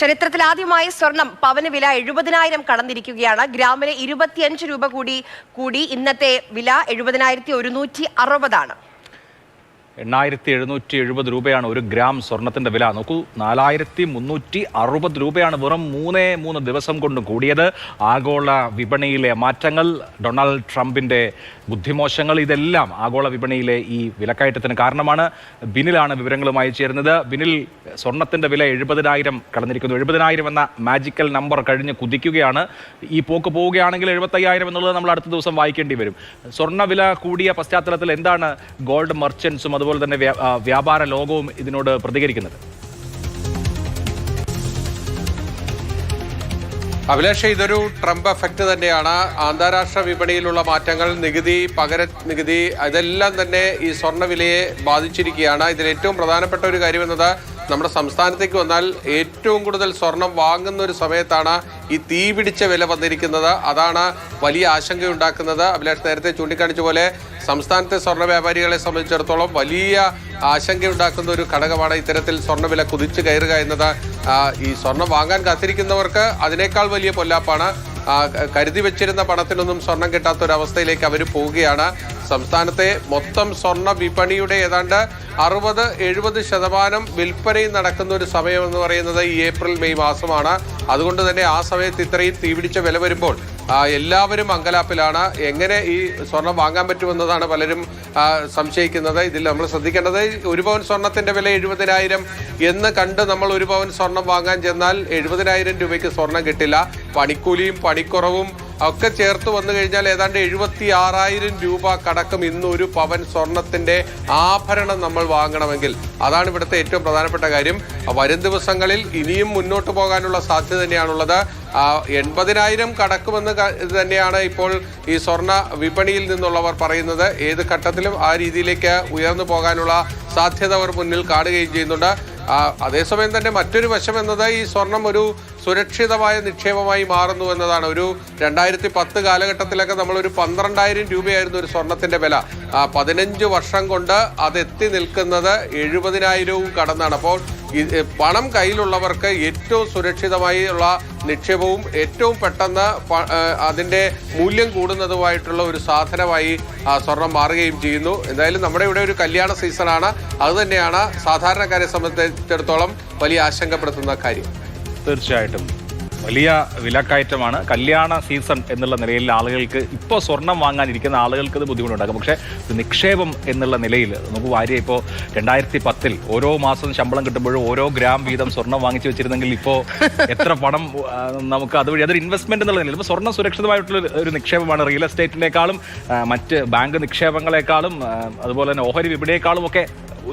ചരിത്രത്തിൽ ആദ്യമായി സ്വർണം പവന് വില 70,000 കടന്നിരിക്കുകയാണ്. ഗ്രാമിന് 25 രൂപ കൂടി ഇന്നത്തെ വില 70,160 ആണ്. 8,770 രൂപയാണ് ഒരു ഗ്രാം സ്വർണത്തിന്റെ വില. നോക്കൂ, 4,360 രൂപയാണ് വെറും 3 ദിവസം കൊണ്ട് കൂടിയത്. ആഗോള വിപണിയിലെ മാറ്റങ്ങൾ, ഡൊണാൾഡ് ട്രംപിന്റെ ബുദ്ധിമോശങ്ങൾ, ഇതെല്ലാം ആഗോള വിപണിയിലെ ഈ വിലക്കയറ്റത്തിന് കാരണമാണ്. ബിനിലാണ് വിവരങ്ങളുമായി ചേരുന്നത്. ബിനിൽ, സ്വർണത്തിന്റെ വില 70,000 കടന്നിരിക്കുന്നു. 70,000 എന്ന മാജിക്കൽ നമ്പർ കഴിഞ്ഞ് കുതിക്കുകയാണ്. ഈ പോക്ക് പോവുകയാണെങ്കിൽ 75,000 എന്നുള്ളത് നമ്മൾ അടുത്ത ദിവസം വായിക്കേണ്ടി വരും. സ്വർണ്ണ വില കൂടിയ പശ്ചാത്തലത്തിൽ എന്താണ് ഗോൾഡ് മർച്ചന്റ്സും അതുപോലെ തന്നെ വ്യാപാര ലോകവും ഇതിനോട് പ്രതികരിക്കുന്നത്? അഭിലാഷ്, ഇതൊരു ട്രംപ് എഫക്റ്റ് തന്നെയാണ്. അന്താരാഷ്ട്ര വിപണിയിലുള്ള മാറ്റങ്ങൾ, നികുതി, പകര നികുതി, ഇതെല്ലാം തന്നെ ഈ സ്വർണ്ണവിലയെ ബാധിച്ചിരിക്കുകയാണ്. ഇതിൽ ഏറ്റവും പ്രധാനപ്പെട്ട ഒരു കാര്യം എന്നത് നമ്മുടെ സംസ്ഥാനത്തേക്ക് വന്നാൽ ഏറ്റവും കൂടുതൽ സ്വർണം വാങ്ങുന്ന ഒരു സമയത്താണ് ഈ തീ പിടിച്ച വില വന്നിരിക്കുന്നത്. അതാണ് വലിയ ആശങ്കയുണ്ടാക്കുന്നത്. അഭിലാഷ് നേരത്തെ ചൂണ്ടിക്കാണിച്ച പോലെ സംസ്ഥാനത്തെ സ്വർണ്ണ വ്യാപാരികളെ സംബന്ധിച്ചിടത്തോളം വലിയ ആശങ്കയുണ്ടാക്കുന്ന ഒരു ഘടകമാണ് ഇത്തരത്തിൽ സ്വർണ്ണവില കുതിച്ചു കയറുക എന്നത്. ഈ സ്വർണം വാങ്ങാൻ കാത്തിരിക്കുന്നവർക്ക് അതിനേക്കാൾ വലിയ പൊല്ലാപ്പാണ്. കരുതി വെച്ചിരുന്ന പണത്തിനൊന്നും സ്വർണം കിട്ടാത്തൊരവസ്ഥയിലേക്ക് അവർ പോവുകയാണ്. സംസ്ഥാനത്തെ മൊത്തം സ്വർണ്ണ വിപണിയുടെ ഏതാണ്ട് 60-70% വിൽപ്പനയും നടക്കുന്ന ഒരു സമയം എന്ന് പറയുന്നത് ഈ ഏപ്രിൽ മെയ് മാസമാണ്. അതുകൊണ്ട് തന്നെ ആ സമയത്ത് ഇത്രയും തീപിടിച്ച വില വരുമ്പോൾ എല്ലാവരും അങ്കലാപ്പിലാണ്. എങ്ങനെ ഈ സ്വർണം വാങ്ങാൻ പറ്റുമെന്നതാണ് പലരും സംശയിക്കുന്നത്. ഇതിൽ നമ്മൾ ശ്രദ്ധിക്കേണ്ടത്, ഒരു പവൻ സ്വർണത്തിന്റെ വില 70,000 എന്ന് കണ്ട് നമ്മൾ ഒരു പവൻ സ്വർണം വാങ്ങാൻ ചെന്നാൽ 70,000 രൂപയ്ക്ക് സ്വർണം കിട്ടില്ല. പണിക്കൂലിയും പണിക്കുറവും ഒക്കെ ചേർത്ത് വന്നു കഴിഞ്ഞാൽ ഏതാണ്ട് 76,000 രൂപ കടക്കും ഇന്ന് ഒരു പവൻ സ്വർണത്തിന്റെ ആഭരണം നമ്മൾ വാങ്ങണമെങ്കിൽ. അതാണ് ഇവിടുത്തെ ഏറ്റവും പ്രധാനപ്പെട്ട കാര്യം. വരും ദിവസങ്ങളിൽ ഇനിയും മുന്നോട്ട് പോകാനുള്ള സാധ്യത തന്നെയാണുള്ളത്. 80,000 കടക്കുമെന്ന് തന്നെയാണ് ഇപ്പോൾ ഈ സ്വർണ്ണ വിപണിയിൽ നിന്നുള്ളവർ പറയുന്നത്. ഏത് ഘട്ടത്തിലും ആ രീതിയിലേക്ക് ഉയർന്നു പോകാനുള്ള സാധ്യത അവർ മുന്നിൽ കാണുകയും ചെയ്യുന്നുണ്ട്. അതേസമയം തന്നെ മറ്റൊരു വശം എന്നത് ഈ സ്വർണം ഒരു സുരക്ഷിതമായ നിക്ഷേപമായി മാറുന്നു എന്നതാണ്. ഒരു 2010 കാലഘട്ടത്തിലൊക്കെ നമ്മളൊരു 12,000 രൂപയായിരുന്നു ഒരു സ്വർണത്തിന്റെ വില. 15 വർഷം കൊണ്ട് അതെത്തി നിൽക്കുന്നത് 70,000 കടന്നാണ്. അപ്പോൾ പണം കയ്യിലുള്ളവർക്ക് ഏറ്റവും സുരക്ഷിതമായുള്ള നിക്ഷേപവും ഏറ്റവും പെട്ടെന്ന് അതിൻ്റെ മൂല്യം കൂടുന്നതുമായിട്ടുള്ള ഒരു സാധനമായി സ്വർണം മാറുകയും ചെയ്യുന്നു. എന്തായാലും നമ്മുടെ ഇവിടെ ഒരു കല്യാണ സീസണാണ്. അതുതന്നെയാണ് സാധാരണക്കാരെ സംബന്ധിച്ചിടത്തോളം വലിയ ആശങ്കപ്പെടുത്തുന്ന കാര്യം. തീർച്ചയായിട്ടും വലിയ വിലക്കയറ്റമാണ്. കല്യാണ സീസൺ എന്നുള്ള നിലയിൽ ആളുകൾക്ക് ഇപ്പോൾ സ്വർണം വാങ്ങാനിരിക്കുന്ന ആളുകൾക്ക് ഇത് ബുദ്ധിമുട്ടുണ്ടാകും. പക്ഷേ നിക്ഷേപം എന്നുള്ള നിലയിൽ നമുക്ക് ഭാര്യ ഇപ്പോൾ 2010 ഓരോ മാസം ശമ്പളം കിട്ടുമ്പോഴും ഓരോ ഗ്രാം വീതം സ്വർണം വാങ്ങിച്ചു വെച്ചിരുന്നെങ്കിൽ ഇപ്പോൾ എത്ര പണം നമുക്ക് അതുവഴി അതൊരു ഇൻവെസ്റ്റ്മെന്റ് എന്നുള്ള നിലയിൽ ഇപ്പോൾ സ്വർണ്ണം സുരക്ഷിതമായിട്ടുള്ള ഒരു നിക്ഷേപമാണ്. റിയൽ എസ്റ്റേറ്റിനേക്കാളും മറ്റ് ബാങ്ക് നിക്ഷേപങ്ങളെക്കാളും അതുപോലെ തന്നെ ഓഹരി വിപണിയേക്കാളും ഒക്കെ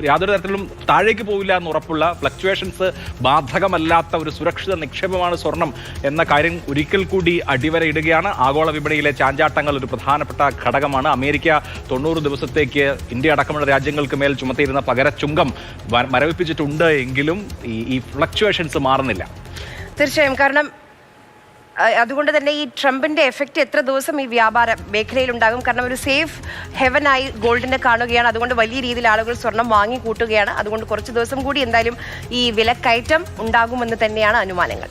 യാതൊരു തരത്തിലും താഴേക്ക് പോവില്ല എന്ന് ഉറപ്പുള്ള, ഫ്ലക്ച്വേഷൻസ് ബാധകമല്ലാത്ത ഒരു സുരക്ഷിത നിക്ഷേപമാണ് സ്വർണം എന്ന കാര്യം ഒരിക്കൽ കൂടി അടിവരയിടുകയാണ്. ആഗോള വിപണിയിലെ ചാഞ്ചാട്ടങ്ങൾ ഒരു പ്രധാനപ്പെട്ട ഘടകമാണ്. അമേരിക്ക 90 ദിവസത്തേക്ക് ഇന്ത്യ അടക്കമുള്ള രാജ്യങ്ങൾക്ക് മേൽ ചുമത്തിയിരുന്ന പകരച്ചുങ്കം മരവിപ്പിച്ചിട്ടുണ്ട് എങ്കിലും ഈ ഫ്ലക്ച്വേഷൻസ് മാറുന്നില്ല. തീർച്ചയായും. കാരണം അതുകൊണ്ട് തന്നെ ഈ ട്രംപിന്റെ എഫക്റ്റ് എത്ര ദിവസം ഈ വ്യാപാര മേഖലയിൽ ഉണ്ടാകും? കാരണം ഒരു സേഫ് ഹെവനായി ഗോൾഡിനെ കാണുകയാണ്. അതുകൊണ്ട് വലിയ രീതിയിൽ ആളുകൾ സ്വർണം വാങ്ങി കൂട്ടുകയാണ്. അതുകൊണ്ട് കുറച്ച് ദിവസം കൂടി എന്തായാലും ഈ വിലക്കയറ്റം ഉണ്ടാകുമെന്ന് തന്നെയാണ് അനുമാനങ്ങൾ.